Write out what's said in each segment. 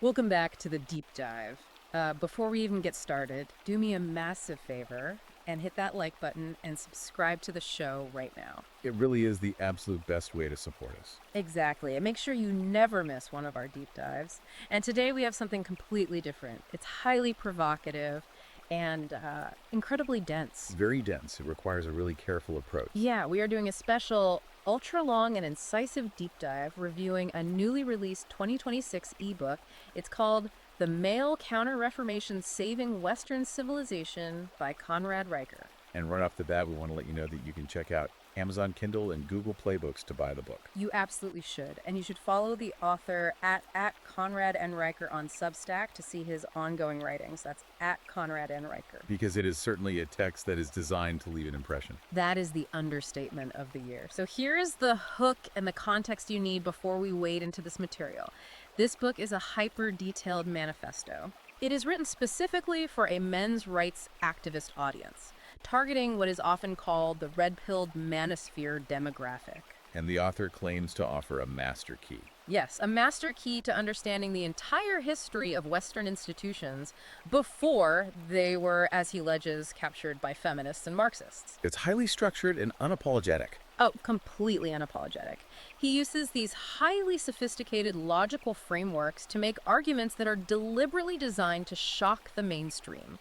Welcome back to the deep dive. Before we even get started, do me a massive favor and hit that like button and subscribe to the show right now. It really is the absolute best way to support us. Exactly. And make sure you never miss one of our deep dives. And today we have something completely different. It's highly provocative and incredibly dense. Very dense. It requires a really careful approach. Yeah, we are doing a special, ultra long and incisive deep dive reviewing a newly released 2026 ebook. It's called The Male Counter-Reformation Saving Western Civilization by Conrad Riker. And right off the bat, we want to let you know that you can check out Amazon Kindle and Google Play Books to buy the book. You absolutely should. And you should follow the author at Conrad N. Riker on Substack to see his ongoing writings. That's at Conrad N. Riker. Because it is certainly a text that is designed to leave an impression. That is the understatement of the year. So here's the hook and the context you need before we wade into this material. This book is a hyper-detailed manifesto. It is written specifically for a men's rights activist audience, targeting what is often called the red-pilled manosphere demographic. And the author claims to offer a master key. Yes, a master key to understanding the entire history of Western institutions before they were, as he alleges, captured by feminists and Marxists. It's highly structured and unapologetic. Oh, completely unapologetic. He uses these highly sophisticated logical frameworks to make arguments that are deliberately designed to shock the mainstream.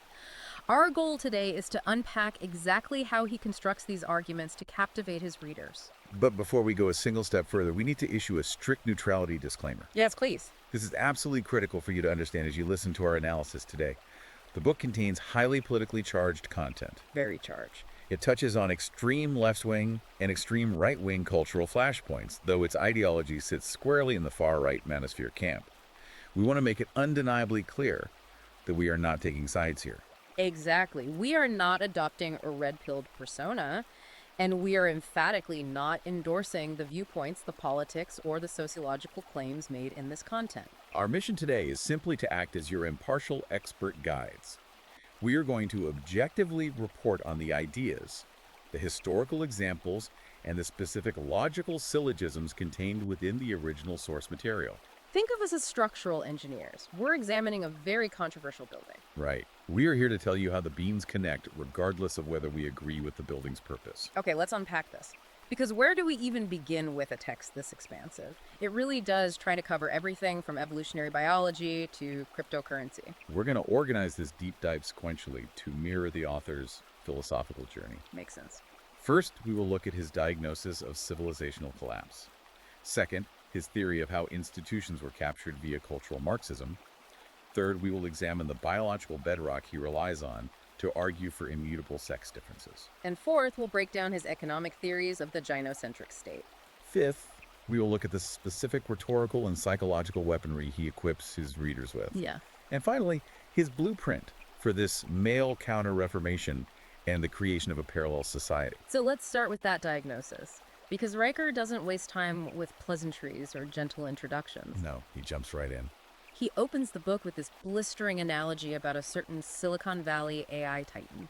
Our goal today is to unpack exactly how he constructs these arguments to captivate his readers. But before we go a single step further, we need to issue a strict neutrality disclaimer. Yes, please. This is absolutely critical for you to understand as you listen to our analysis today. The book contains highly politically charged content. Very charged. It touches on extreme left-wing and extreme right-wing cultural flashpoints, though its ideology sits squarely in the far-right manosphere camp. We want to make it undeniably clear that we are not taking sides here. Exactly. We are not adopting a red-pilled persona, and we are emphatically not endorsing the viewpoints, the politics, or the sociological claims made in this content. Our mission today is simply to act as your impartial expert guides. We are going to objectively report on the ideas, the historical examples, and the specific logical syllogisms contained within the original source material. Think of us as structural engineers. We're examining a very controversial building. Right. We are here to tell you how the beams connect, regardless of whether we agree with the building's purpose. Okay, let's unpack this. Because where do we even begin with a text this expansive? It really does try to cover everything from evolutionary biology to cryptocurrency. We're going to organize this deep dive sequentially to mirror the author's philosophical journey. Makes sense. First, we will look at his diagnosis of civilizational collapse. Second, his theory of how institutions were captured via cultural Marxism. Third, we will examine the biological bedrock he relies on to argue for immutable sex differences. And fourth, we'll break down his economic theories of the gynocentric state. Fifth, we will look at the specific rhetorical and psychological weaponry he equips his readers with. Yeah. And finally, his blueprint for this male counter-reformation and the creation of a parallel society. So let's start with that diagnosis. Because Riker doesn't waste time with pleasantries or gentle introductions. No, he jumps right in. He opens the book with this blistering analogy about a certain Silicon Valley AI titan.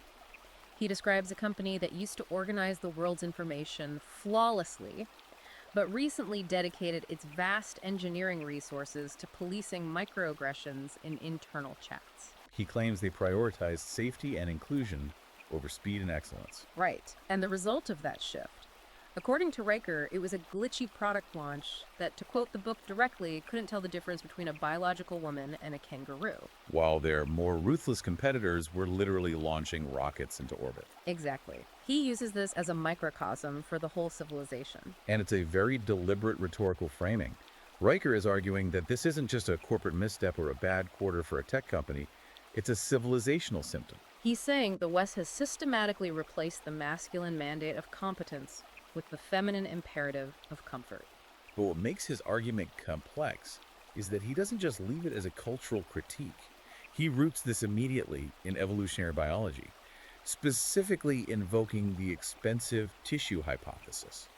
He describes a company that used to organize the world's information flawlessly, but recently dedicated its vast engineering resources to policing microaggressions in internal chats. He claims they prioritized safety and inclusion over speed and excellence. Right, and the result of that shift. According to Riker, it was a glitchy product launch that, to quote the book directly, couldn't tell the difference between a biological woman and a kangaroo. While their more ruthless competitors were literally launching rockets into orbit. Exactly. He uses this as a microcosm for the whole civilization. And it's a very deliberate rhetorical framing. Riker is arguing that this isn't just a corporate misstep or a bad quarter for a tech company, it's a civilizational symptom. He's saying the West has systematically replaced the masculine mandate of competence with the feminine imperative of comfort. But what makes his argument complex is that he doesn't just leave it as a cultural critique. He roots this immediately in evolutionary biology, specifically invoking the expensive tissue hypothesis.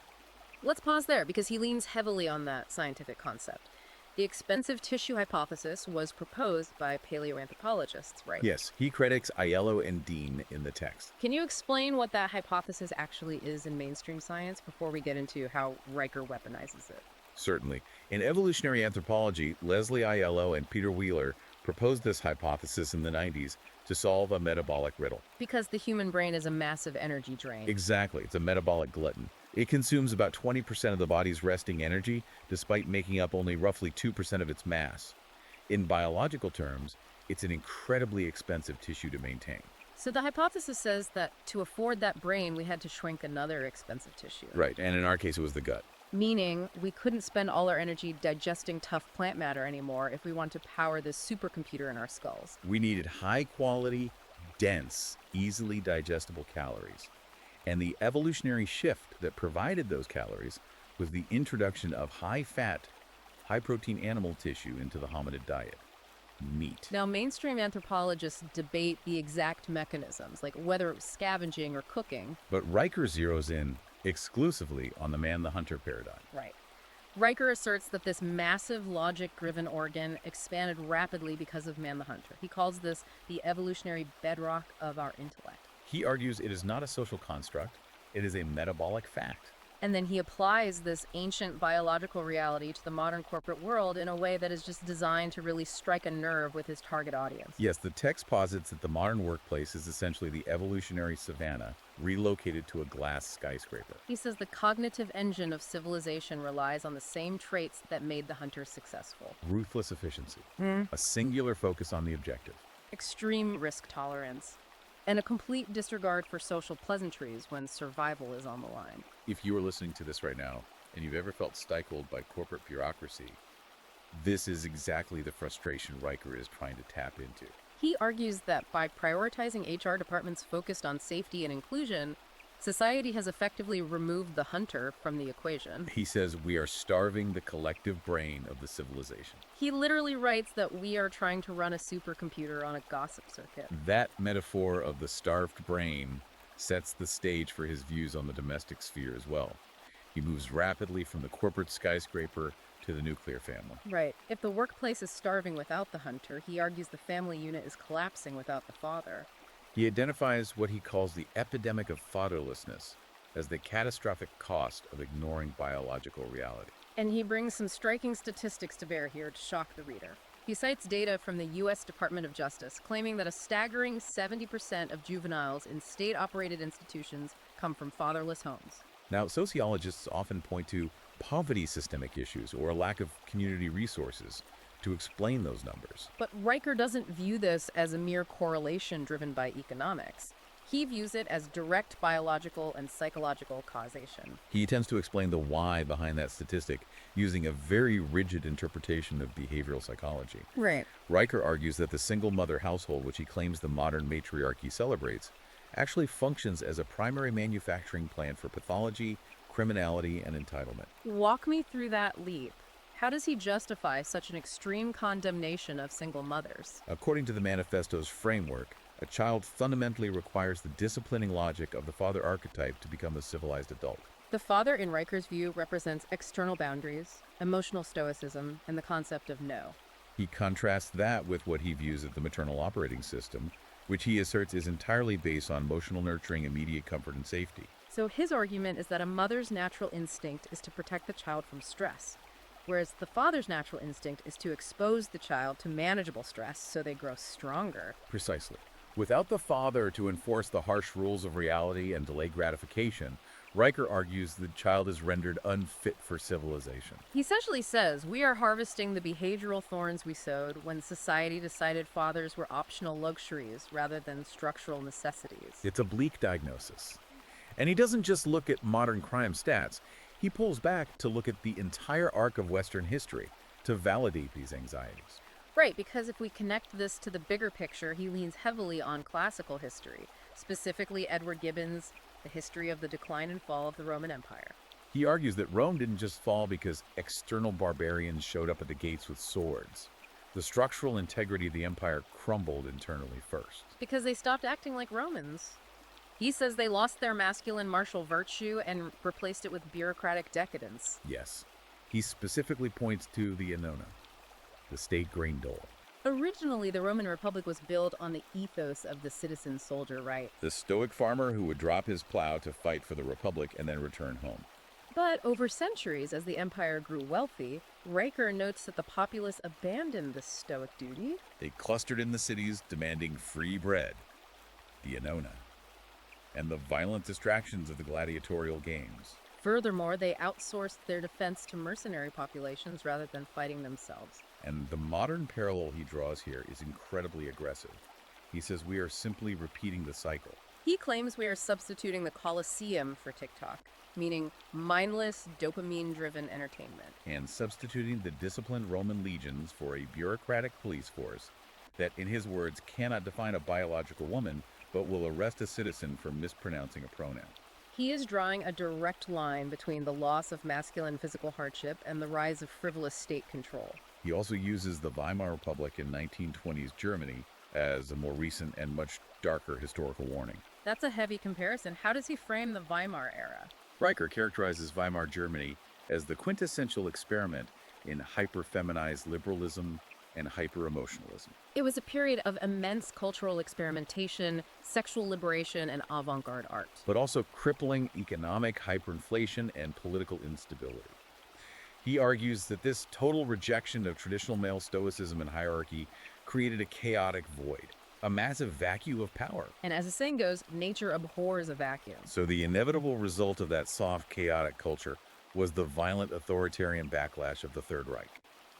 Let's pause there because he leans heavily on that scientific concept. The expensive tissue hypothesis was proposed by paleoanthropologists, right? Yes, he credits Aiello and Dean in the text. Can you explain what that hypothesis actually is in mainstream science before we get into how Riker weaponizes it? Certainly. In evolutionary anthropology, Leslie Aiello and Peter Wheeler proposed this hypothesis in the 90s to solve a metabolic riddle. Because the human brain is a massive energy drain. Exactly, it's a metabolic glutton. It consumes about 20% of the body's resting energy, despite making up only roughly 2% of its mass. In biological terms, it's an incredibly expensive tissue to maintain. So the hypothesis says that to afford that brain, we had to shrink another expensive tissue. Right, and in our case, it was the gut. Meaning we couldn't spend all our energy digesting tough plant matter anymore if we want to power this supercomputer in our skulls. We needed high-quality, dense, easily digestible calories. And the evolutionary shift that provided those calories was the introduction of high-fat, high-protein animal tissue into the hominid diet. Meat. Now, mainstream anthropologists debate the exact mechanisms, like whether it was scavenging or cooking. But Riker zeroes in exclusively on the man-the-hunter paradigm. Right. Riker asserts that this massive logic-driven organ expanded rapidly because of man the hunter. He calls this the evolutionary bedrock of our intellect. He argues it is not a social construct, it is a metabolic fact. And then he applies this ancient biological reality to the modern corporate world in a way that is just designed to really strike a nerve with his target audience. Yes, the text posits that the modern workplace is essentially the evolutionary savanna relocated to a glass skyscraper. He says the cognitive engine of civilization relies on the same traits that made the hunters successful. Ruthless efficiency, a singular focus on the objective. Extreme risk tolerance, and a complete disregard for social pleasantries when survival is on the line. If you are listening to this right now and you've ever felt stifled by corporate bureaucracy, this is exactly the frustration Riker is trying to tap into. He argues that by prioritizing HR departments focused on safety and inclusion, society has effectively removed the hunter from the equation. He says we are starving the collective brain of the civilization. He literally writes that we are trying to run a supercomputer on a gossip circuit. That metaphor of the starved brain sets the stage for his views on the domestic sphere as well. He moves rapidly from the corporate skyscraper to the nuclear family. Right. If the workplace is starving without the hunter, he argues the family unit is collapsing without the father. He identifies what he calls the epidemic of fatherlessness as the catastrophic cost of ignoring biological reality. And he brings some striking statistics to bear here to shock the reader. He cites data from the U.S. Department of Justice, claiming that a staggering 70% of juveniles in state-operated institutions come from fatherless homes. Now, sociologists often point to poverty systemic issues or a lack of community resources to explain those numbers. But Riker doesn't view this as a mere correlation driven by economics. He views it as direct biological and psychological causation. He tends to explain the why behind that statistic using a very rigid interpretation of behavioral psychology. Right. Riker argues that the single mother household, which he claims the modern matriarchy celebrates, actually functions as a primary manufacturing plant for pathology, criminality, and entitlement. Walk me through that leap. How does he justify such an extreme condemnation of single mothers? According to the manifesto's framework, a child fundamentally requires the disciplining logic of the father archetype to become a civilized adult. The father, in Riker's view, represents external boundaries, emotional stoicism, and the concept of no. He contrasts that with what he views as the maternal operating system, which he asserts is entirely based on emotional nurturing, immediate comfort, and safety. So his argument is that a mother's natural instinct is to protect the child from stress, whereas the father's natural instinct is to expose the child to manageable stress so they grow stronger. Precisely. Without the father to enforce the harsh rules of reality and delay gratification, Riker argues the child is rendered unfit for civilization. He essentially says we are harvesting the behavioral thorns we sowed when society decided fathers were optional luxuries rather than structural necessities. It's a bleak diagnosis. And he doesn't just look at modern crime stats. He pulls back to look at the entire arc of Western history to validate these anxieties. Right, because if we connect this to the bigger picture, he leans heavily on classical history, specifically Edward Gibbon's The History of the Decline and Fall of the Roman Empire. He argues that Rome didn't just fall because external barbarians showed up at the gates with swords. The structural integrity of the empire crumbled internally first. Because they stopped acting like Romans. He says they lost their masculine martial virtue and replaced it with bureaucratic decadence. Yes. He specifically points to the Annona, the state grain dole. Originally, the Roman Republic was built on the ethos of the citizen soldier, right? The stoic farmer who would drop his plow to fight for the Republic and then return home. But over centuries, as the empire grew wealthy, Riker notes that the populace abandoned this stoic duty. They clustered in the cities demanding free bread, the Anona, and the violent distractions of the gladiatorial games. Furthermore, they outsourced their defense to mercenary populations rather than fighting themselves. And the modern parallel he draws here is incredibly aggressive. He says we are simply repeating the cycle. He claims we are substituting the Colosseum for TikTok, meaning mindless, dopamine-driven entertainment. And substituting the disciplined Roman legions for a bureaucratic police force that, in his words, cannot define a biological woman, but will arrest a citizen for mispronouncing a pronoun. He is drawing a direct line between the loss of masculine physical hardship and the rise of frivolous state control. He also uses the Weimar Republic in 1920s Germany as a more recent and much darker historical warning. That's a heavy comparison. How does he frame the Weimar era? Riker characterizes Weimar Germany as the quintessential experiment in hyper-feminized liberalism and hyper-emotionalism. It was a period of immense cultural experimentation, sexual liberation, and avant-garde art. But also crippling economic hyperinflation and political instability. He argues that this total rejection of traditional male stoicism and hierarchy created a chaotic void, a massive vacuum of power. And as the saying goes, nature abhors a vacuum. So the inevitable result of that soft, chaotic culture was the violent authoritarian backlash of the Third Reich.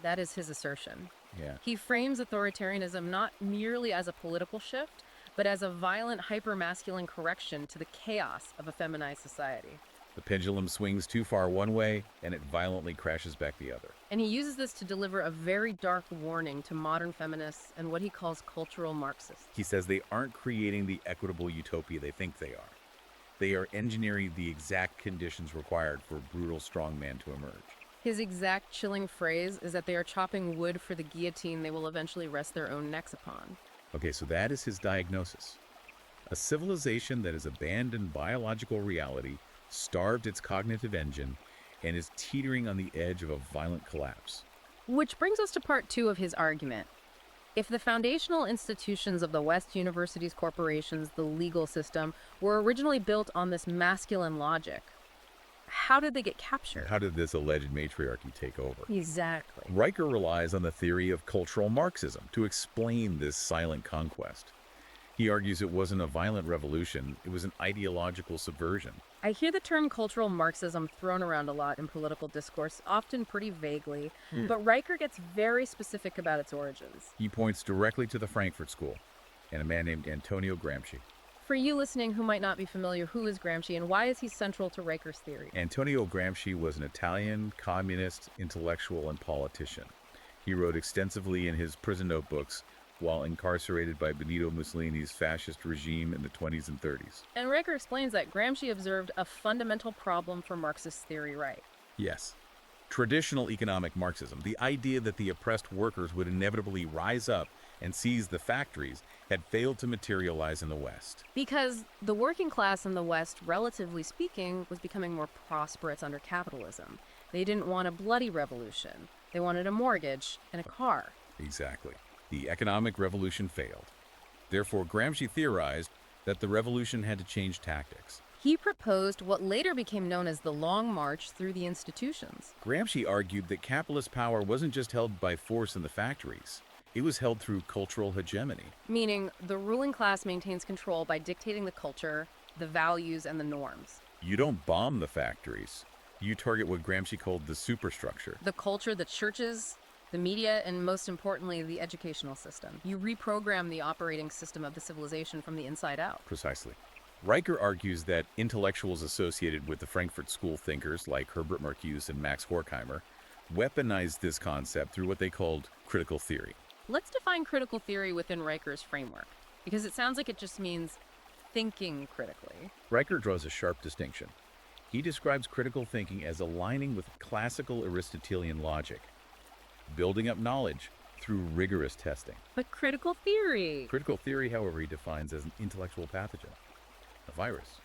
That is his assertion. Yeah. He frames authoritarianism not merely as a political shift, but as a violent, hyper-masculine correction to the chaos of a feminized society. The pendulum swings too far one way, and it violently crashes back the other. And he uses this to deliver a very dark warning to modern feminists and what he calls cultural Marxists. He says they aren't creating the equitable utopia they think they are. They are engineering the exact conditions required for a brutal strongman to emerge. His exact chilling phrase is that they are chopping wood for the guillotine they will eventually rest their own necks upon. Okay, so that is his diagnosis. A civilization that has abandoned biological reality, starved its cognitive engine, and is teetering on the edge of a violent collapse. Which brings us to part 2 of his argument. If the foundational institutions of the West, universities, corporations, the legal system, were originally built on this masculine logic, how did they get captured? How did this alleged matriarchy take over? Exactly. Riker relies on the theory of cultural Marxism to explain this silent conquest. He argues it wasn't a violent revolution, it was an ideological subversion. I hear the term cultural Marxism thrown around a lot in political discourse, often pretty vaguely, but Riker gets very specific about its origins. He points directly to the Frankfurt School and a man named Antonio Gramsci. For you listening who might not be familiar, who is Gramsci and why is he central to Riker's theory? Antonio Gramsci was an Italian communist intellectual and politician. He wrote extensively in his prison notebooks while incarcerated by Benito Mussolini's fascist regime in the 20s and 30s. And Riker explains that Gramsci observed a fundamental problem for Marxist theory, right? Yes. Traditional economic Marxism, the idea that the oppressed workers would inevitably rise up and seize the factories, had failed to materialize in the West. Because the working class in the West, relatively speaking, was becoming more prosperous under capitalism. They didn't want a bloody revolution. They wanted a mortgage and a car. Exactly. The economic revolution failed. Therefore, Gramsci theorized that the revolution had to change tactics. He proposed what later became known as the Long March through the institutions. Gramsci argued that capitalist power wasn't just held by force in the factories. It was held through cultural hegemony. Meaning, the ruling class maintains control by dictating the culture, the values, and the norms. You don't bomb the factories. You target what Gramsci called the superstructure. The culture, the churches, the media, and most importantly, the educational system. You reprogram the operating system of the civilization from the inside out. Precisely. Riker argues that intellectuals associated with the Frankfurt School thinkers like Herbert Marcuse and Max Horkheimer weaponized this concept through what they called critical theory. Let's define critical theory within Riker's framework, because it sounds like it just means thinking critically. Riker draws a sharp distinction. He describes critical thinking as aligning with classical Aristotelian logic, building up knowledge through rigorous testing. But critical theory! Critical theory, however, he defines as an intellectual pathogen, a virus.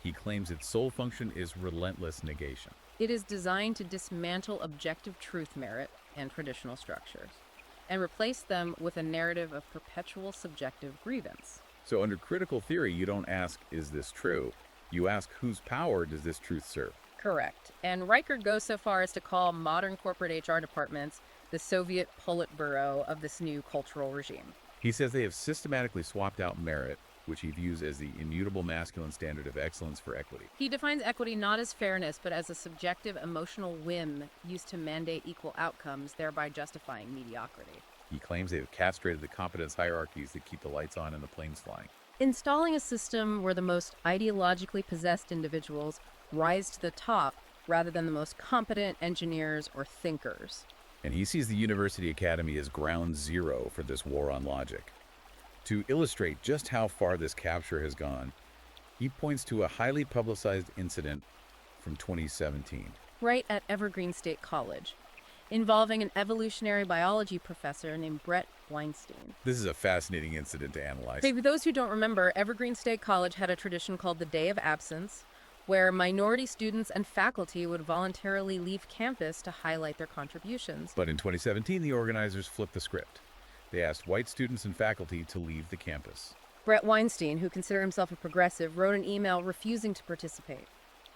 He claims its sole function is relentless negation. It is designed to dismantle objective truth merit and traditional structures, and replace them with a narrative of perpetual subjective grievance. So under critical theory, you don't ask, is this true? You ask, whose power does this truth serve? Correct. And Riker goes so far as to call modern corporate HR departments the Soviet Politburo of this new cultural regime. He says they have systematically swapped out merit, which he views as the immutable masculine standard of excellence, for equity. He defines equity not as fairness, but as a subjective emotional whim used to mandate equal outcomes, thereby justifying mediocrity. He claims they have castrated the competence hierarchies that keep the lights on and the planes flying. Installing a system where the most ideologically possessed individuals rise to the top rather than the most competent engineers or thinkers. And he sees the University Academy as ground zero for this war on logic. To illustrate just how far this capture has gone, he points to a highly publicized incident from 2017. Right at Evergreen State College, involving an evolutionary biology professor named Brett Weinstein. This is a fascinating incident to analyze. For those who don't remember, Evergreen State College had a tradition called the Day of Absence, where minority students and faculty would voluntarily leave campus to highlight their contributions. But in 2017, the organizers flipped the script. They asked white students and faculty to leave the campus. Brett Weinstein, who considered himself a progressive, wrote an email refusing to participate.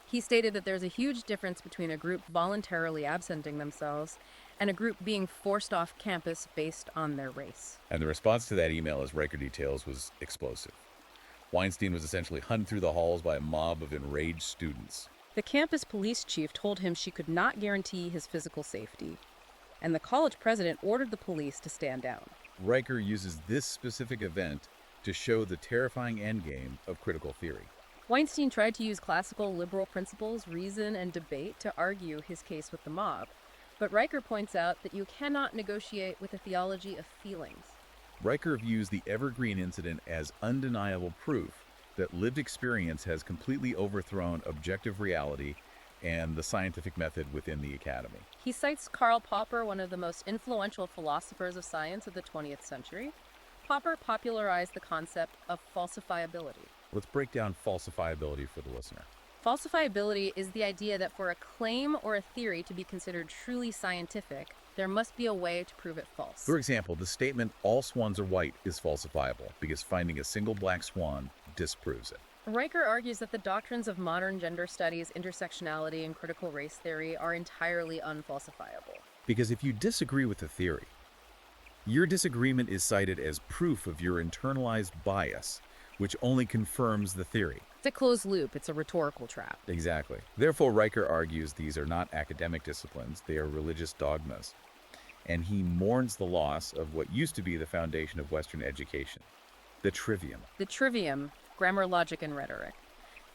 He stated that there's a huge difference between a group voluntarily absenting themselves and a group being forced off campus based on their race. And the response to that email, as Riker details, was explosive. Weinstein was essentially hunted through the halls by a mob of enraged students. The campus police chief told him she could not guarantee his physical safety, and the college president ordered the police to stand down. Riker uses this specific event to show the terrifying endgame of critical theory. Weinstein tried to use classical liberal principles, reason, and debate to argue his case with the mob, but Riker points out that you cannot negotiate with a theology of feelings. Riker views the Evergreen incident as undeniable proof that lived experience has completely overthrown objective reality and the scientific method within the academy. He cites Karl Popper, one of the most influential philosophers of science of the 20th century. Popper popularized the concept of falsifiability. Let's break down falsifiability for the listener. Falsifiability is the idea that for a claim or a theory to be considered truly scientific, there must be a way to prove it false. For example, the statement, "all swans are white," is falsifiable because finding a single black swan disproves it. Riker argues that the doctrines of modern gender studies, intersectionality, and critical race theory are entirely unfalsifiable. Because if you disagree with the theory, your disagreement is cited as proof of your internalized bias, which only confirms the theory. It's a closed loop. It's a rhetorical trap. Exactly. Therefore, Riker argues these are not academic disciplines, they are religious dogmas. And he mourns the loss of what used to be the foundation of Western education, the trivium. The trivium, grammar, logic, and rhetoric.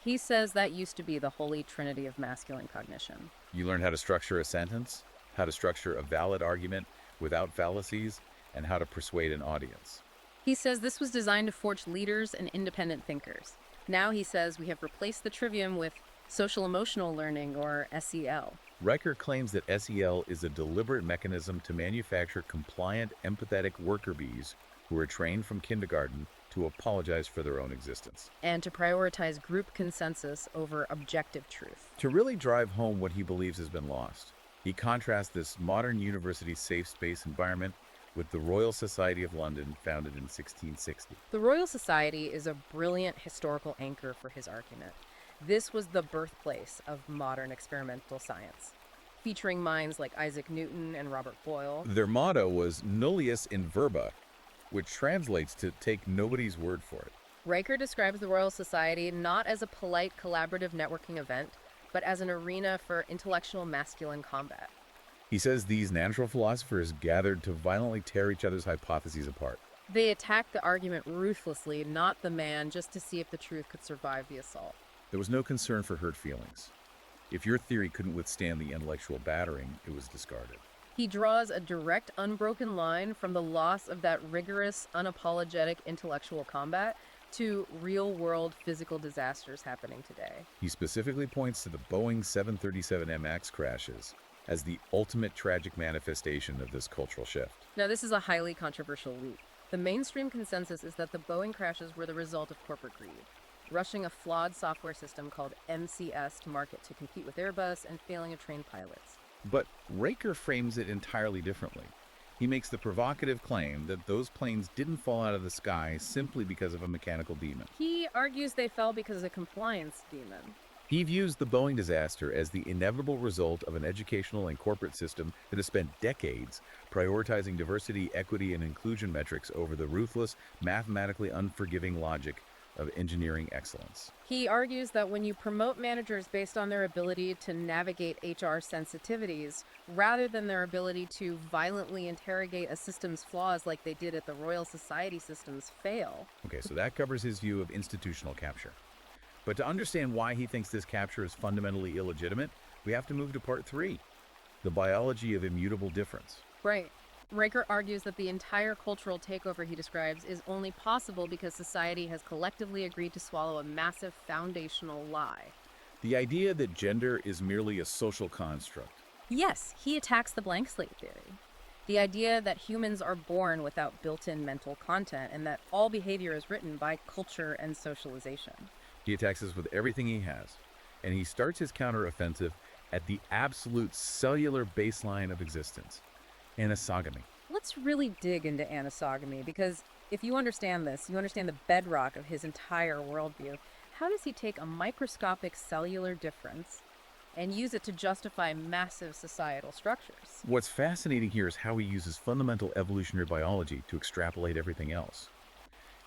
He says that used to be the holy trinity of masculine cognition. You learn how to structure a sentence, how to structure a valid argument without fallacies, and how to persuade an audience. He says this was designed to forge leaders and independent thinkers. Now he says we have replaced the trivium with social emotional learning, or SEL. Riker claims that SEL is a deliberate mechanism to manufacture compliant, empathetic worker bees who are trained from kindergarten to apologize for their own existence. And to prioritize group consensus over objective truth. To really drive home what he believes has been lost, he contrasts this modern university safe space environment with the Royal Society of London, founded in 1660. The Royal Society is a brilliant historical anchor for his argument. This was the birthplace of modern experimental science, featuring minds like Isaac Newton and Robert Boyle. Their motto was nullius in verba, which translates to take nobody's word for it. Riker describes the Royal Society not as a polite collaborative networking event, but as an arena for intellectual masculine combat. He says these natural philosophers gathered to violently tear each other's hypotheses apart. They attacked the argument ruthlessly, not the man, just to see if the truth could survive the assault. There was no concern for hurt feelings. If your theory couldn't withstand the intellectual battering, it was discarded. He draws a direct, unbroken line from the loss of that rigorous, unapologetic intellectual combat to real-world physical disasters happening today. He specifically points to the Boeing 737 MX crashes as the ultimate tragic manifestation of this cultural shift. Now, this is a highly controversial leap. The mainstream consensus is that the Boeing crashes were the result of corporate greed, rushing a flawed software system called MCS to market to compete with Airbus and failing of trained pilots. But Riker frames it entirely differently. He makes the provocative claim that those planes didn't fall out of the sky simply because of a mechanical demon. He argues they fell because of a compliance demon. He views the Boeing disaster as the inevitable result of an educational and corporate system that has spent decades prioritizing diversity, equity, and inclusion metrics over the ruthless, mathematically unforgiving logic of engineering excellence. He argues that when you promote managers based on their ability to navigate HR sensitivities, rather than their ability to violently interrogate a system's flaws like they did at the Royal Society system's fail. Okay, so that covers his view of institutional capture. But to understand why he thinks this capture is fundamentally illegitimate, we have to move to part 3, the biology of immutable difference. Right. Riker argues that the entire cultural takeover he describes is only possible because society has collectively agreed to swallow a massive foundational lie. The idea that gender is merely a social construct. Yes, he attacks the blank slate theory. The idea that humans are born without built-in mental content and that all behavior is written by culture and socialization. He attacks us with everything he has, and he starts his counteroffensive at the absolute cellular baseline of existence, anosogamy. Let's really dig into anosogamy because if you understand this, you understand the bedrock of his entire worldview. How does he take a microscopic cellular difference and use it to justify massive societal structures? What's fascinating here is how he uses fundamental evolutionary biology to extrapolate everything else.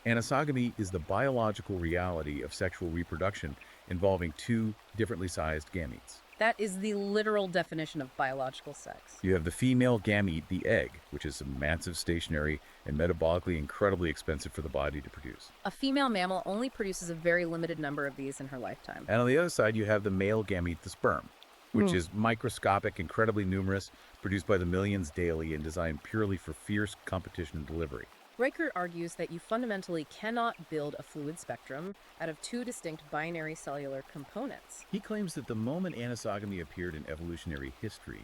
Anosogamy is the biological reality of sexual reproduction involving two differently sized gametes. That is the literal definition of biological sex. You have the female gamete, the egg, which is a massive, stationary, and metabolically incredibly expensive for the body to produce. A female mammal only produces a very limited number of these in her lifetime. And on the other side, you have the male gamete, the sperm, which is microscopic, incredibly numerous, produced by the millions daily, and designed purely for fierce competition and delivery. Riker argues that you fundamentally cannot build a fluid spectrum out of two distinct binary cellular components. He claims that the moment anosogamy appeared in evolutionary history,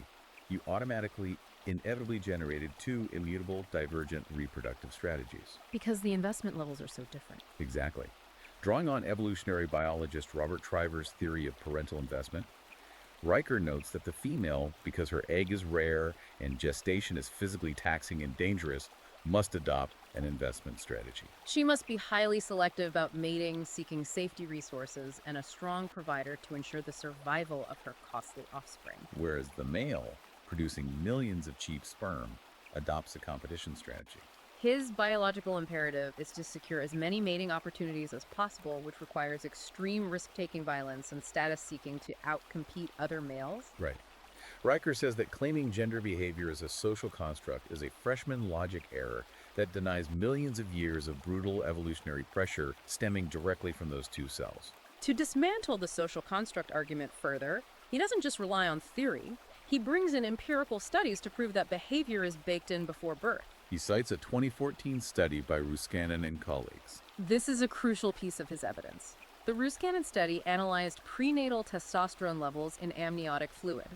you automatically, inevitably generated two immutable, divergent reproductive strategies. Because the investment levels are so different. Exactly. Drawing on evolutionary biologist Robert Triver's theory of parental investment, Riker notes that the female, because her egg is rare and gestation is physically taxing and dangerous, must adopt an investment strategy. She must be highly selective about mating, seeking safety resources, and a strong provider to ensure the survival of her costly offspring. Whereas the male, producing millions of cheap sperm, adopts a competition strategy. His biological imperative is to secure as many mating opportunities as possible, which requires extreme risk-taking violence and status-seeking to outcompete other males. Right. Riker says that claiming gender behavior as a social construct is a freshman logic error that denies millions of years of brutal evolutionary pressure stemming directly from those two cells. To dismantle the social construct argument further, he doesn't just rely on theory. He brings in empirical studies to prove that behavior is baked in before birth. He cites a 2014 study by Ruskanen and colleagues. This is a crucial piece of his evidence. The Ruskanen study analyzed prenatal testosterone levels in amniotic fluid,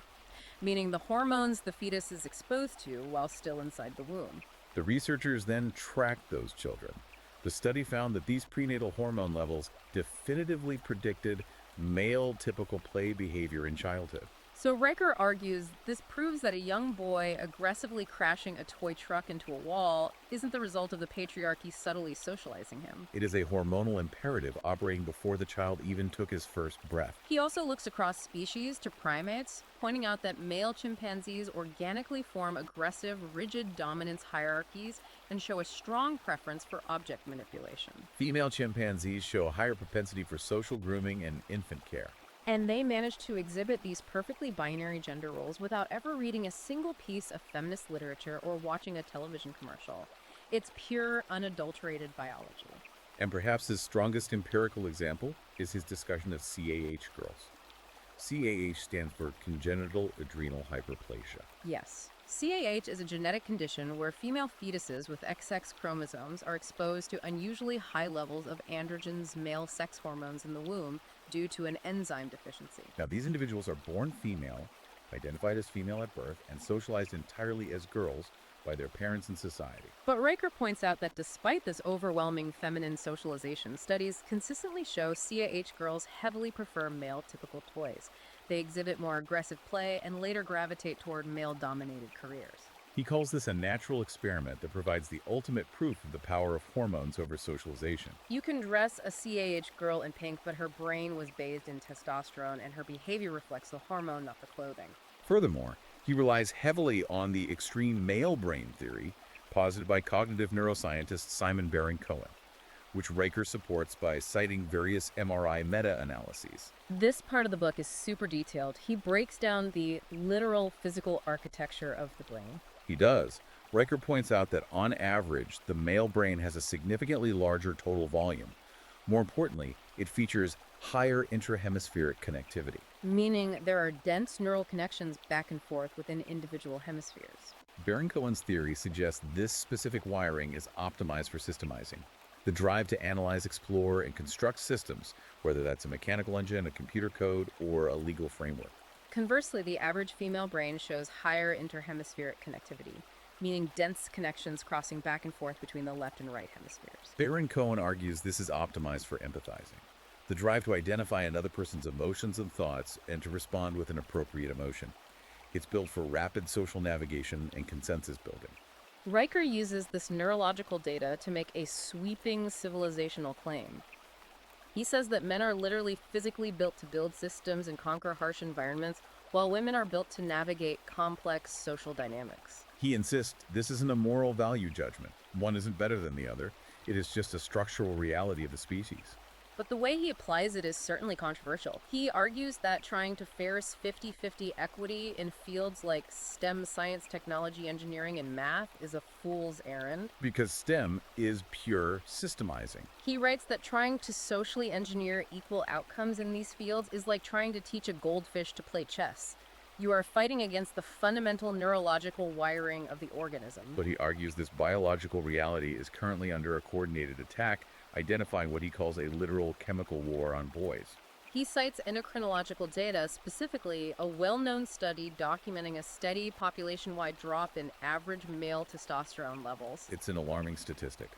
meaning the hormones the fetus is exposed to while still inside the womb. The researchers then tracked those children. The study found that these prenatal hormone levels definitively predicted male typical play behavior in childhood. So Riker argues this proves that a young boy aggressively crashing a toy truck into a wall isn't the result of the patriarchy subtly socializing him. It is a hormonal imperative operating before the child even took his first breath. He also looks across species to primates, pointing out that male chimpanzees organically form aggressive, rigid dominance hierarchies and show a strong preference for object manipulation. Female chimpanzees show a higher propensity for social grooming and infant care. And they manage to exhibit these perfectly binary gender roles without ever reading a single piece of feminist literature or watching a television commercial. It's pure, unadulterated biology. And perhaps his strongest empirical example is his discussion of CAH girls. CAH stands for congenital adrenal hyperplasia. Yes. CAH is a genetic condition where female fetuses with XX chromosomes are exposed to unusually high levels of androgens, male sex hormones in the womb due to an enzyme deficiency. Now, these individuals are born female, identified as female at birth, and socialized entirely as girls by their parents and society. But Riker points out that despite this overwhelming feminine socialization, studies consistently show CAH girls heavily prefer male typical toys. They exhibit more aggressive play and later gravitate toward male-dominated careers. He calls this a natural experiment that provides the ultimate proof of the power of hormones over socialization. You can dress a CAH girl in pink, but her brain was bathed in testosterone, and her behavior reflects the hormone, not the clothing. Furthermore, he relies heavily on the extreme male brain theory posited by cognitive neuroscientist Simon Baron-Cohen, which Riker supports by citing various MRI meta-analyses. This part of the book is super detailed. He breaks down the literal physical architecture of the brain. He does. Riker points out that on average, the male brain has a significantly larger total volume. More importantly, it features higher intrahemispheric connectivity. Meaning there are dense neural connections back and forth within individual hemispheres. Baron-Cohen's theory suggests this specific wiring is optimized for systemizing. The drive to analyze, explore, and construct systems, whether that's a mechanical engine, a computer code, or a legal framework. Conversely, the average female brain shows higher interhemispheric connectivity, meaning dense connections crossing back and forth between the left and right hemispheres. Baron-Cohen argues this is optimized for empathizing, the drive to identify another person's emotions and thoughts and to respond with an appropriate emotion. It's built for rapid social navigation and consensus building. Riker uses this neurological data to make a sweeping civilizational claim. He says that men are literally physically built to build systems and conquer harsh environments, while women are built to navigate complex social dynamics. He insists this isn't a moral value judgment. One isn't better than the other. It is just a structural reality of the species. But the way he applies it is certainly controversial. He argues that trying to force 50-50 equity in fields like STEM, science, technology, engineering, and math is a fool's errand. Because STEM is pure systemizing. He writes that trying to socially engineer equal outcomes in these fields is like trying to teach a goldfish to play chess. You are fighting against the fundamental neurological wiring of the organism. But he argues this biological reality is currently under a coordinated attack, identifying what he calls a literal chemical war on boys. He cites endocrinological data, specifically a well-known study documenting a steady population-wide drop in average male testosterone levels. It's an alarming statistic.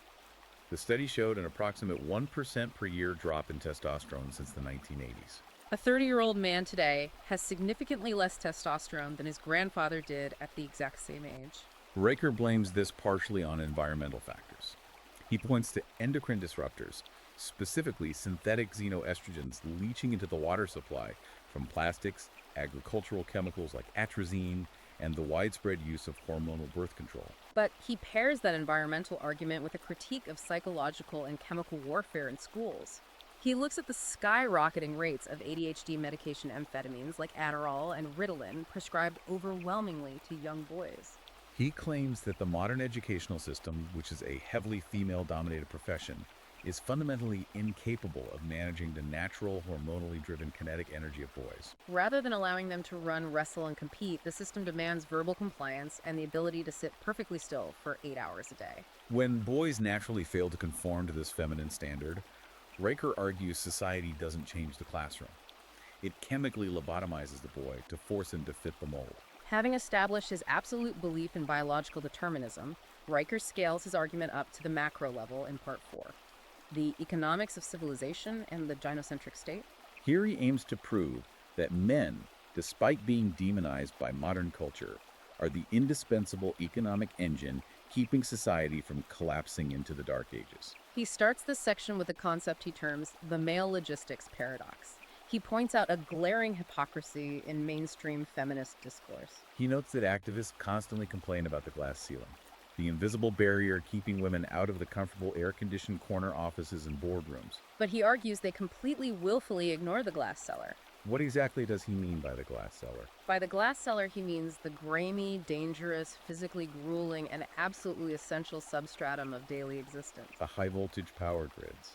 The study showed an approximate 1% per year drop in testosterone since the 1980s. A 30-year-old man today has significantly less testosterone than his grandfather did at the exact same age. Riker blames this partially on environmental factors. He points to endocrine disruptors, specifically synthetic xenoestrogens leaching into the water supply from plastics, agricultural chemicals like atrazine, and the widespread use of hormonal birth control. But he pairs that environmental argument with a critique of psychological and chemical warfare in schools. He looks at the skyrocketing rates of ADHD medication amphetamines like Adderall and Ritalin prescribed overwhelmingly to young boys. He claims that the modern educational system, which is a heavily female-dominated profession, is fundamentally incapable of managing the natural, hormonally driven kinetic energy of boys. Rather than allowing them to run, wrestle, and compete, the system demands verbal compliance and the ability to sit perfectly still for 8 hours a day. When boys naturally fail to conform to this feminine standard, Riker argues society doesn't change the classroom. It chemically lobotomizes the boy to force him to fit the mold. Having established his absolute belief in biological determinism, Riker scales his argument up to the macro level in Part 4, the economics of civilization and the gynocentric state. Here he aims to prove that men, despite being demonized by modern culture, are the indispensable economic engine keeping society from collapsing into the Dark Ages. He starts this section with a concept he terms the male logistics paradox. He points out a glaring hypocrisy in mainstream feminist discourse. He notes that activists constantly complain about the glass ceiling, the invisible barrier keeping women out of the comfortable air-conditioned corner offices and boardrooms. But he argues they completely willfully ignore the glass cellar. What exactly does he mean by the glass cellar? By the glass cellar, he means the grimy, dangerous, physically grueling, and absolutely essential substratum of daily existence. The high-voltage power grids,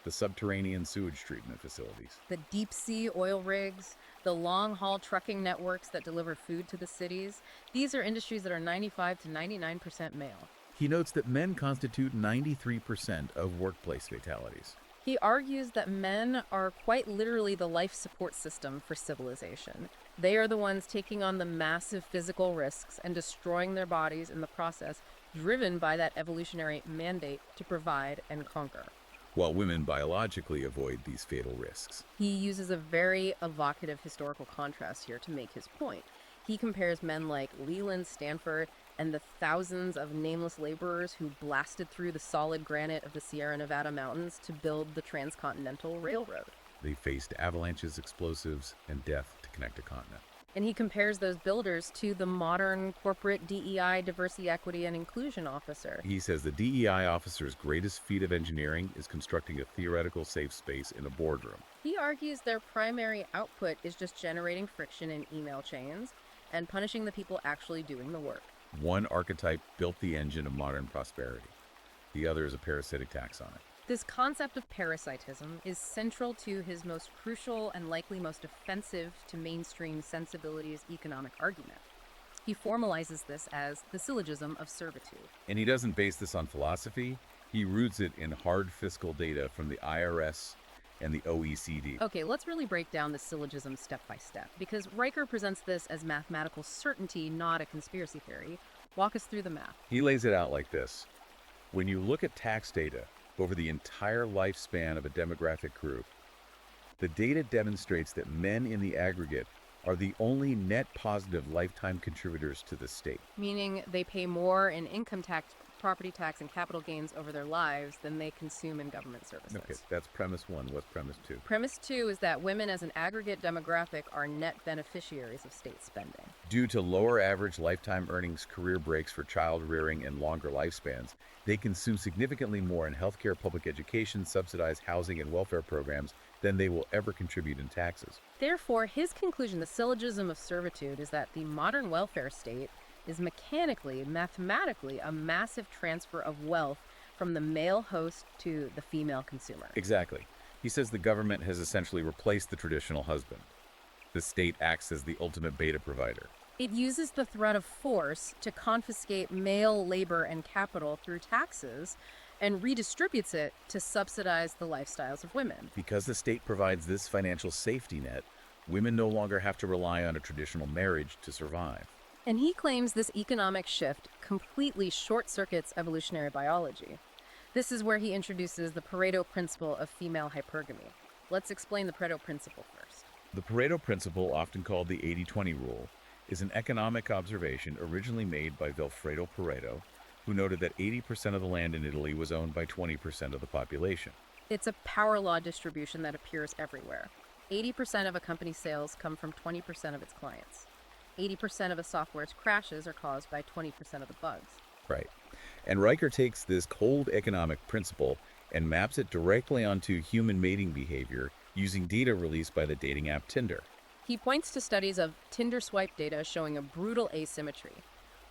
the subterranean sewage treatment facilities, the deep-sea oil rigs, the long-haul trucking networks that deliver food to the cities. These are industries that are 95 to 99% male. He notes that men constitute 93% of workplace fatalities. He argues that men are quite literally the life support system for civilization. They are the ones taking on the massive physical risks and destroying their bodies in the process, driven by that evolutionary mandate to provide and conquer. While women biologically avoid these fatal risks. He uses a very evocative historical contrast here to make his point. He compares men like Leland Stanford and the thousands of nameless laborers who blasted through the solid granite of the Sierra Nevada mountains to build the Transcontinental Railroad. They faced avalanches, explosives, and death to connect a continent. And he compares those builders to the modern corporate DEI, diversity, equity, and inclusion officer. He says the DEI officer's greatest feat of engineering is constructing a theoretical safe space in a boardroom. He argues their primary output is just generating friction in email chains and punishing the people actually doing the work. One archetype built the engine of modern prosperity. The other is a parasitic tax on it. This concept of parasitism is central to his most crucial and likely most offensive to mainstream sensibilities economic argument. He formalizes this as the syllogism of servitude. And he doesn't base this on philosophy. He roots it in hard fiscal data from the IRS and the OECD. Okay, let's really break down the syllogism step by step, because Riker presents this as mathematical certainty, not a conspiracy theory. Walk us through the math. He lays it out like this. When you look at tax data over the entire lifespan of a demographic group, the data demonstrates that men in the aggregate are the only net positive lifetime contributors to the state. Meaning they pay more in income tax, property tax, and capital gains over their lives than they consume in government services. Okay, that's premise one. What's premise two? Premise two is that women as an aggregate demographic are net beneficiaries of state spending. Due to lower average lifetime earnings, career breaks for child rearing, and longer lifespans, they consume significantly more in healthcare, public education, subsidized housing, and welfare programs than they will ever contribute in taxes. Therefore, his conclusion, the syllogism of servitude, is that the modern welfare state is mechanically, mathematically, a massive transfer of wealth from the male host to the female consumer. Exactly. He says the government has essentially replaced the traditional husband. The state acts as the ultimate beta provider. It uses the threat of force to confiscate male labor and capital through taxes and redistributes it to subsidize the lifestyles of women. Because the state provides this financial safety net, women no longer have to rely on a traditional marriage to survive. And he claims this economic shift completely short-circuits evolutionary biology. This is where he introduces the Pareto principle of female hypergamy. Let's explain the Pareto principle first. The Pareto principle, often called the 80-20 rule, is an economic observation originally made by Vilfredo Pareto, who noted that 80% of the land in Italy was owned by 20% of the population. It's a power law distribution that appears everywhere. 80% of a company's sales come from 20% of its clients. 80% of a software's crashes are caused by 20% of the bugs. Right. And Riker takes this cold economic principle and maps it directly onto human mating behavior using data released by the dating app Tinder. He points to studies of Tinder swipe data showing a brutal asymmetry.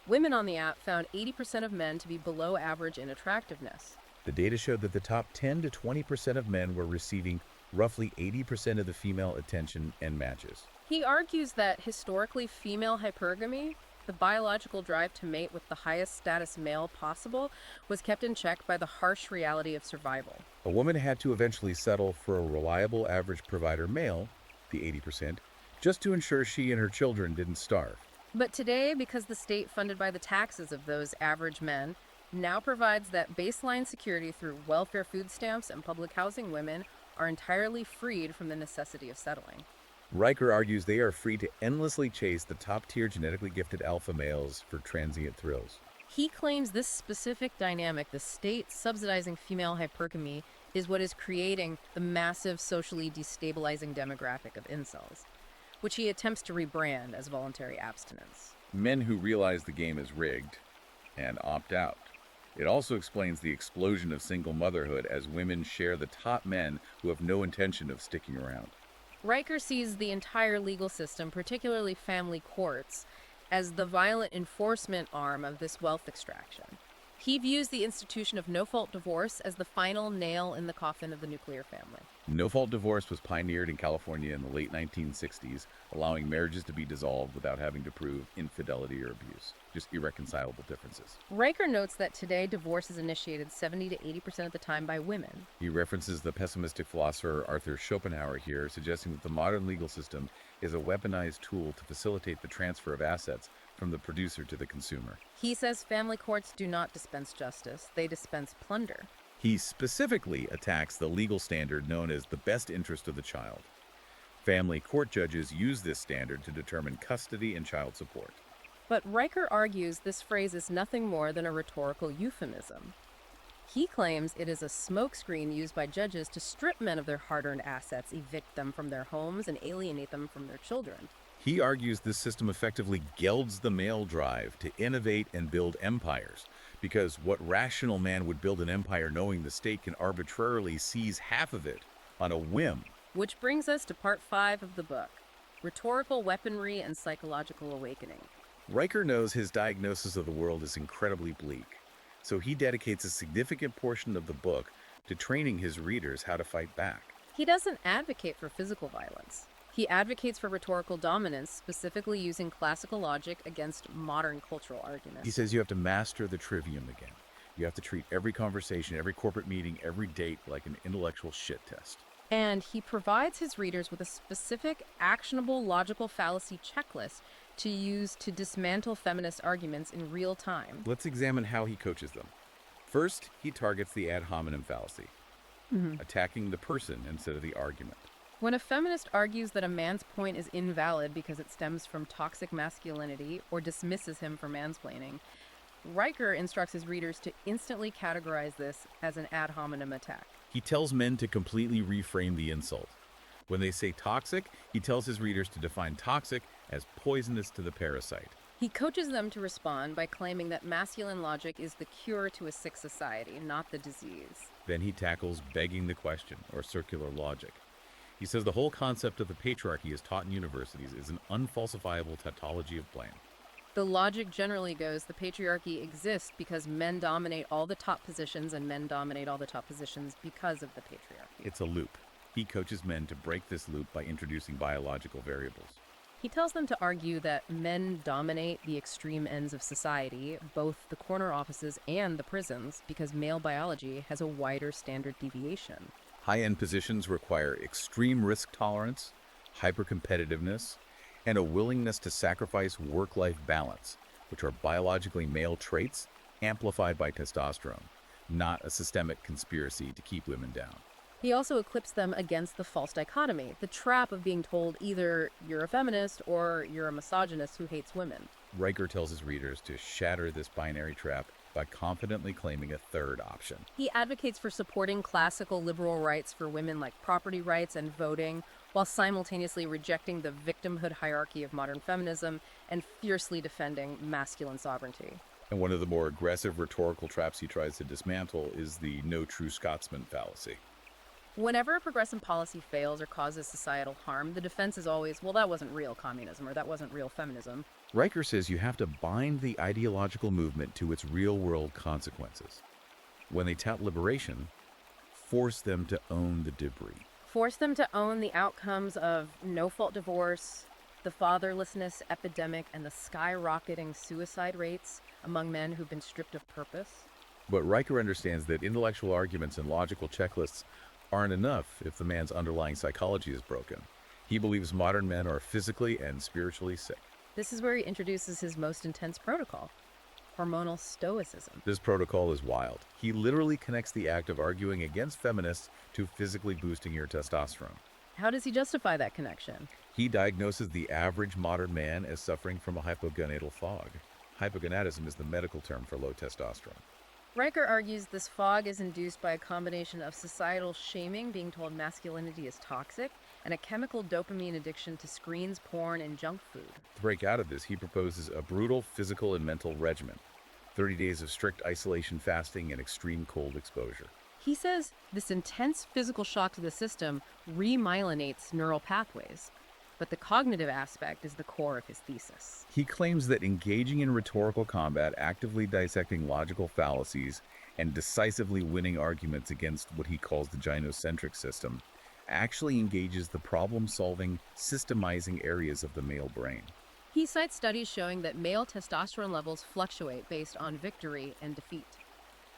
Women on the app found 80% of men to be below average in attractiveness. The data showed that the top 10 to 20% of men were receiving roughly 80% of the female attention and matches. He argues that historically female hypergamy, the biological drive to mate with the highest status male possible, was kept in check by the harsh reality of survival. A woman had to eventually settle for a reliable average provider male, the 80%, just to ensure she and her children didn't starve. But today, because the state funded by the taxes of those average men now provides that baseline security through welfare food stamps and public housing, women are entirely freed from the necessity of settling. Riker argues they are free to endlessly chase the top-tier genetically gifted alpha males for transient thrills. He claims this specific dynamic, the state subsidizing female hypergamy, is what is creating the massive socially destabilizing demographic of incels, which he attempts to rebrand as voluntary abstinence. Men who realize the game is rigged and opt out. It also explains the explosion of single motherhood as women share the top men who have no intention of sticking around. Riker sees the entire legal system, particularly family courts, as the violent enforcement arm of this wealth extraction. He views the institution of no-fault divorce as the final nail in the coffin of the nuclear family. No-fault divorce was pioneered in California in the late 1960s, allowing marriages to be dissolved without having to prove infidelity or abuse, just irreconcilable differences. Riker notes that today divorce is initiated 70 to 80% of the time by women. He references the pessimistic philosopher Arthur Schopenhauer here, suggesting that the modern legal system is a weaponized tool to facilitate the transfer of assets from the producer to the consumer. He says family courts do not dispense justice, they dispense plunder. He specifically attacks the legal standard known as the best interest of the child. Family court judges use this standard to determine custody and child support. But Riker argues this phrase is nothing more than a rhetorical euphemism. He claims it is a smokescreen used by judges to strip men of their hard-earned assets, evict them from their homes, and alienate them from their children. He argues this system effectively gilds the male drive to innovate and build empires, because what rational man would build an empire knowing the state can arbitrarily seize half of it on a whim? Which brings us to part 5 of the book, Rhetorical Weaponry and Psychological Awakening. Riker knows his diagnosis of the world is incredibly bleak, so he dedicates a significant portion of the book to training his readers how to fight back. He doesn't advocate for physical violence. He advocates for rhetorical dominance, specifically using classical logic against modern cultural arguments. He says you have to master the trivium again. You have to treat every conversation, every corporate meeting, every date like an intellectual shit test. And he provides his readers with a specific, actionable, logical fallacy checklist to use to dismantle feminist arguments in real time. Let's examine how he coaches them. First, he targets the ad hominem fallacy, attacking the person instead of the argument. When a feminist argues that a man's point is invalid because it stems from toxic masculinity or dismisses him for mansplaining, Riker instructs his readers to instantly categorize this as an ad hominem attack. He tells men to completely reframe the insult. When they say toxic, he tells his readers to define toxic as poisonous to the parasite. He coaches them to respond by claiming that masculine logic is the cure to a sick society, not the disease. Then he tackles begging the question, or circular logic. He says the whole concept of the patriarchy as taught in universities is an unfalsifiable tautology of blame. The logic generally goes the patriarchy exists because men dominate all the top positions and men dominate all the top positions because of the patriarchy. It's a loop. He coaches men to break this loop by introducing biological variables. He tells them to argue that men dominate the extreme ends of society, both the corner offices and the prisons, because male biology has a wider standard deviation. High-end positions require extreme risk tolerance, hyper-competitiveness, and a willingness to sacrifice work-life balance, which are biologically male traits amplified by testosterone, not a systemic conspiracy to keep women down. He also equips them against the false dichotomy, the trap of being told either you're a feminist or you're a misogynist who hates women. Riker tells his readers to shatter this binary trap by confidently claiming a third option. He advocates for supporting classical liberal rights for women like property rights and voting, while simultaneously rejecting the victimhood hierarchy of modern feminism and fiercely defending masculine sovereignty. And one of the more aggressive rhetorical traps he tries to dismantle is the no true Scotsman fallacy. Whenever a progressive policy fails or causes societal harm, the defense is always, well, that wasn't real communism or that wasn't real feminism. Riker says you have to bind the ideological movement to its real-world consequences. When they tout liberation, force them to own the debris. Force them to own the outcomes of no-fault divorce, the fatherlessness epidemic, and the skyrocketing suicide rates among men who've been stripped of purpose. But Riker understands that intellectual arguments and logical checklists aren't enough if the man's underlying psychology is broken. He believes modern men are physically and spiritually sick. This is where he introduces his most intense protocol, hormonal stoicism. This protocol is wild. He literally connects the act of arguing against feminists to physically boosting your testosterone. How does he justify that connection? He diagnoses the average modern man as suffering from a hypogonadal fog. Hypogonadism is the medical term for low testosterone. Riker argues this fog is induced by a combination of societal shaming, being told masculinity is toxic, and a chemical dopamine addiction to screens, porn, and junk food. To break out of this, he proposes a brutal physical and mental regimen, 30 days of strict isolation fasting and extreme cold exposure. He says this intense physical shock to the system remyelinates neural pathways, but the cognitive aspect is the core of his thesis. He claims that engaging in rhetorical combat, actively dissecting logical fallacies, and decisively winning arguments against what he calls the gynocentric system actually engages the problem-solving, systemizing areas of the male brain. He cites studies showing that male testosterone levels fluctuate based on victory and defeat.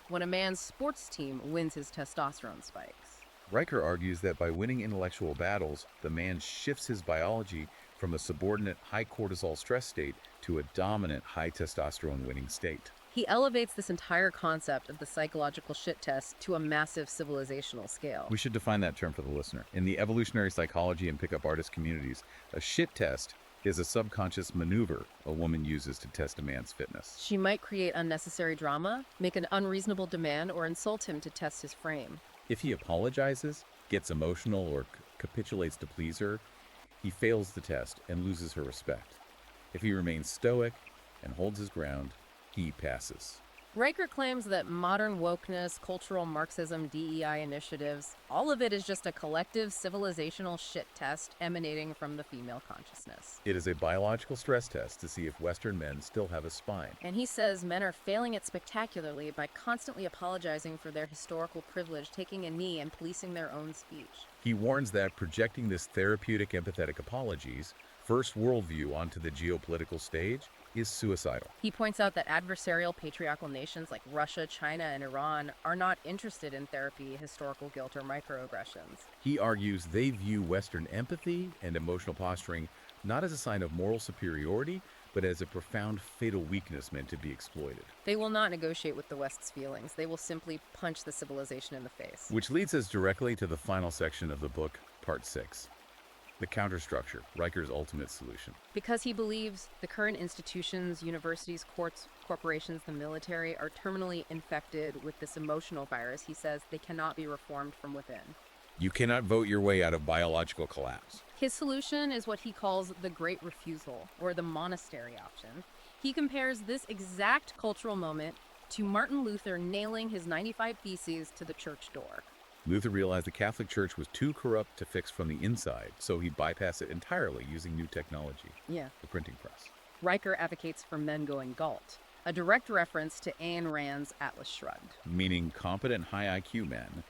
When a man's sports team wins, his testosterone spikes. Riker argues that by winning intellectual battles, the man shifts his biology from a subordinate high cortisol stress state to a dominant high testosterone winning state. He elevates this entire concept of the psychological shit test to a massive civilizational scale. We should define that term for the listener. In the evolutionary psychology and pickup artist communities, a shit test is a subconscious maneuver a woman uses to test a man's fitness. She might create unnecessary drama, make an unreasonable demand, or insult him to test his frame. If he apologizes, gets emotional, or capitulates to please her, he fails the test and loses her respect. If he remains stoic and holds his ground, he passes. Riker claims that modern wokeness, cultural Marxism, DEI initiatives, all of it is just a collective civilizational shit test emanating from the female consciousness. It is a biological stress test to see if Western men still have a spine. And he says men are failing it spectacularly by constantly apologizing for their historical privilege, taking a knee, and policing their own speech. He warns that projecting this therapeutic empathetic apologies, first worldview onto the geopolitical stage is suicidal. He points out that adversarial patriarchal nations like Russia, China, and Iran are not interested in therapy, historical guilt, or microaggressions. He argues they view Western empathy and emotional posturing not as a sign of moral superiority, but as a profound fatal weakness meant to be exploited. They will not negotiate with the West's feelings. They will simply punch the civilization in the face. Which leads us directly to the final section of the book, Part 6. The counterstructure, Riker's ultimate solution. Because he believes the current institutions, universities, courts, corporations, the military are terminally infected with this emotional virus, he says they cannot be reformed from within. You cannot vote your way out of biological collapse. His solution is what he calls the Great Refusal, or the monastery option. He compares this exact cultural moment to Martin Luther nailing his 95 Theses to the church door. Luther realized the Catholic Church was too corrupt to fix from the inside, so he bypassed it entirely using new technology, the printing press. Riker advocates for men going Galt, a direct reference to Ayn Rand's Atlas Shrugged. Meaning competent high IQ men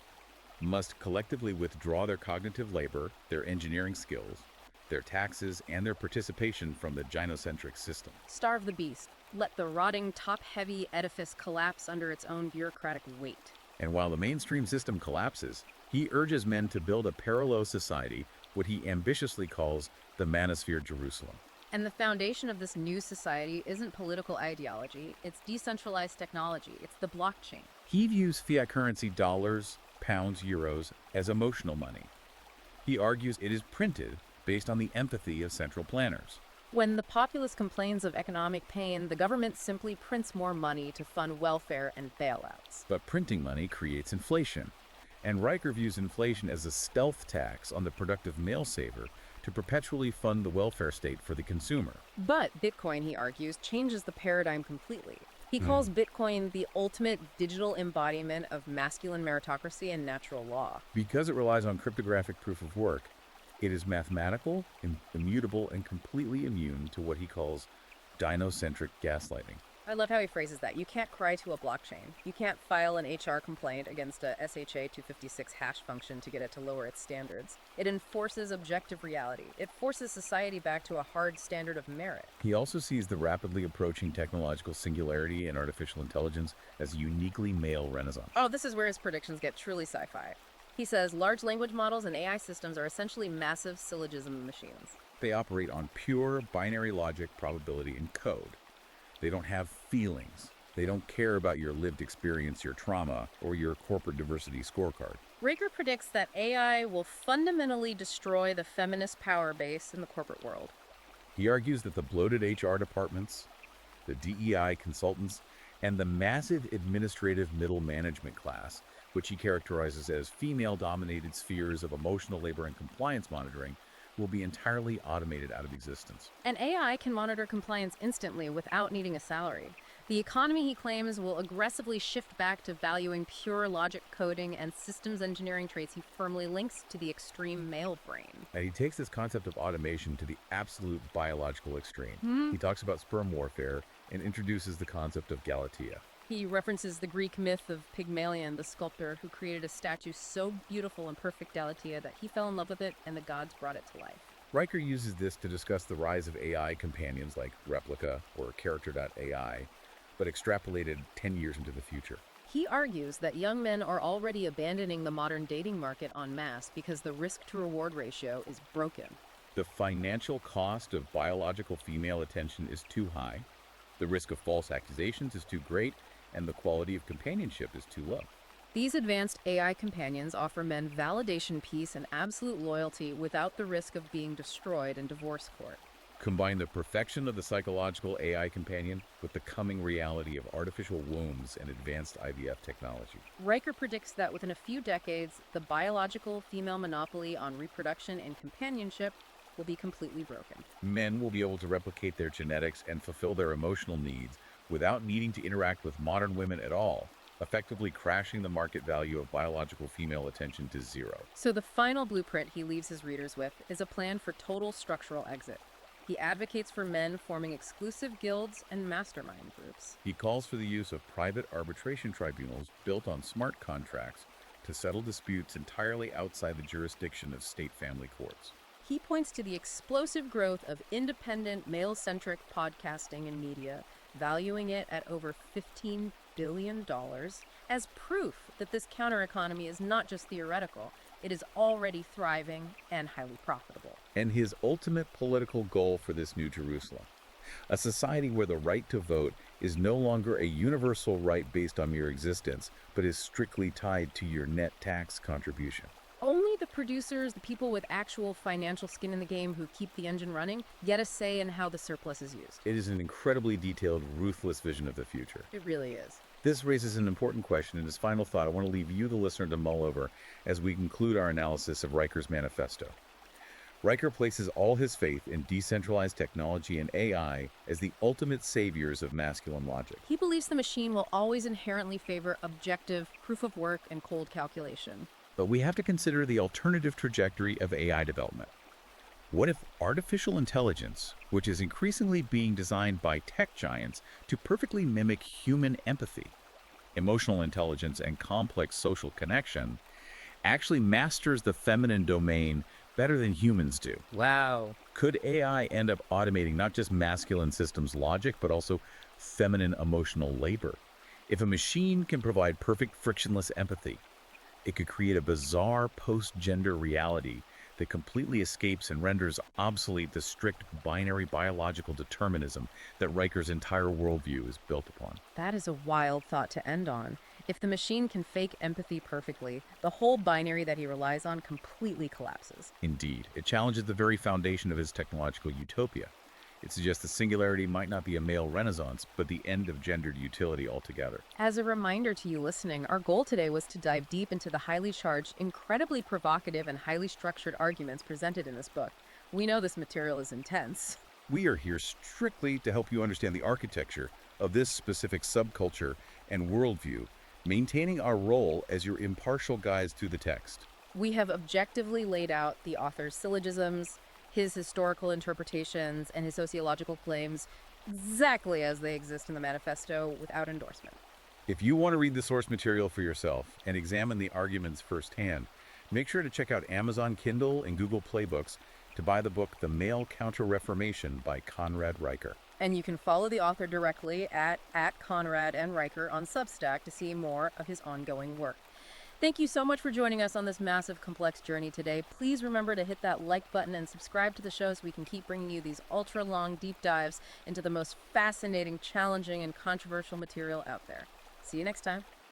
must collectively withdraw their cognitive labor, their engineering skills, their taxes, and their participation from the gynocentric system. Starve the beast. Let the rotting, top-heavy edifice collapse under its own bureaucratic weight. And while the mainstream system collapses, he urges men to build a parallel society, what he ambitiously calls the Manosphere Jerusalem. And the foundation of this new society isn't political ideology, it's decentralized technology, it's the blockchain. He views fiat currency dollars, pounds, euros as emotional money. He argues it is printed based on the empathy of central planners. When the populace complains of economic pain, the government simply prints more money to fund welfare and bailouts. But printing money creates inflation, and Riker views inflation as a stealth tax on the productive mail saver to perpetually fund the welfare state for the consumer. But Bitcoin, he argues, changes the paradigm completely. He calls Bitcoin the ultimate digital embodiment of masculine meritocracy and natural law. Because it relies on cryptographic proof of work, it is mathematical, immutable, and completely immune to what he calls gynocentric gaslighting. I love how he phrases that. You can't cry to a blockchain. You can't file an HR complaint against a SHA-256 hash function to get it to lower its standards. It enforces objective reality. It forces society back to a hard standard of merit. He also sees the rapidly approaching technological singularity and artificial intelligence as a uniquely male renaissance. Oh, this is where his predictions get truly sci-fi. He says large language models and AI systems are essentially massive syllogism machines. They operate on pure binary logic, probability, and code. They don't have feelings. They don't care about your lived experience, your trauma, or your corporate diversity scorecard. Riker predicts that AI will fundamentally destroy the feminist power base in the corporate world. He argues that the bloated HR departments, the DEI consultants, and the massive administrative middle management class, which he characterizes as female-dominated spheres of emotional labor and compliance monitoring, will be entirely automated out of existence. And AI can monitor compliance instantly without needing a salary. The economy, he claims, will aggressively shift back to valuing pure logic coding and systems engineering traits he firmly links to the extreme male brain. And he takes this concept of automation to the absolute biological extreme. He talks about sperm warfare and introduces the concept of Galatea. He references the Greek myth of Pygmalion, the sculptor who created a statue so beautiful and perfect Galatea that he fell in love with it and the gods brought it to life. Riker uses this to discuss the rise of AI companions like Replica or Character.ai, but extrapolated 10 years into the future. He argues that young men are already abandoning the modern dating market en masse because the risk-to-reward ratio is broken. The financial cost of biological female attention is too high. The risk of false accusations is too great, and the quality of companionship is too low. These advanced AI companions offer men validation, peace, and absolute loyalty without the risk of being destroyed in divorce court. Combine the perfection of the psychological AI companion with the coming reality of artificial wombs and advanced IVF technology. Riker predicts that within a few decades, the biological female monopoly on reproduction and companionship will be completely broken. Men will be able to replicate their genetics and fulfill their emotional needs without needing to interact with modern women at all, effectively crashing the market value of biological female attention to zero. So the final blueprint he leaves his readers with is a plan for total structural exit. He advocates for men forming exclusive guilds and mastermind groups. He calls for the use of private arbitration tribunals built on smart contracts to settle disputes entirely outside the jurisdiction of state family courts. He points to the explosive growth of independent, male-centric podcasting and media, valuing it at over $15 billion, as proof that this counter-economy is not just theoretical, it is already thriving and highly profitable. And his ultimate political goal for this new Jerusalem, a society where the right to vote is no longer a universal right based on mere existence, but is strictly tied to your net tax contribution. Only the producers, the people with actual financial skin in the game who keep the engine running, get a say in how the surplus is used. It is an incredibly detailed, ruthless vision of the future. It really is. This raises an important question, and as final thought, I want to leave you, the listener, to mull over as we conclude our analysis of Riker's manifesto. Riker places all his faith in decentralized technology and AI as the ultimate saviors of masculine logic. He believes the machine will always inherently favor objective, proof of work, and cold calculation. But we have to consider the alternative trajectory of AI development. What if artificial intelligence, which is increasingly being designed by tech giants to perfectly mimic human empathy, emotional intelligence, and complex social connection, actually masters the feminine domain better than humans do? Wow. Could AI end up automating not just masculine systems logic, but also feminine emotional labor? If a machine can provide perfect frictionless empathy, it could create a bizarre post-gender reality that completely escapes and renders obsolete the strict binary biological determinism that Riker's entire worldview is built upon. That is a wild thought to end on. If the machine can fake empathy perfectly, the whole binary that he relies on completely collapses. Indeed, it challenges the very foundation of his technological utopia. It suggests the singularity might not be a male renaissance, but the end of gendered utility altogether. As a reminder to you listening, our goal today was to dive deep into the highly charged, incredibly provocative, and highly structured arguments presented in this book. We know this material is intense. We are here strictly to help you understand the architecture of this specific subculture and worldview, maintaining our role as your impartial guides through the text. We have objectively laid out the author's syllogisms, his historical interpretations, and his sociological claims exactly as they exist in the manifesto without endorsement. If you want to read the source material for yourself and examine the arguments firsthand, make sure to check out Amazon Kindle and Google Play Books to buy the book The Male Counter-Reformation by Conrad Riker. And you can follow the author directly at Conrad and Riker on Substack to see more of his ongoing work. Thank you so much for joining us on this massive, complex journey today. Please remember to hit that like button and subscribe to the show so we can keep bringing you these ultra-long deep dives into the most fascinating, challenging, and controversial material out there. See you next time.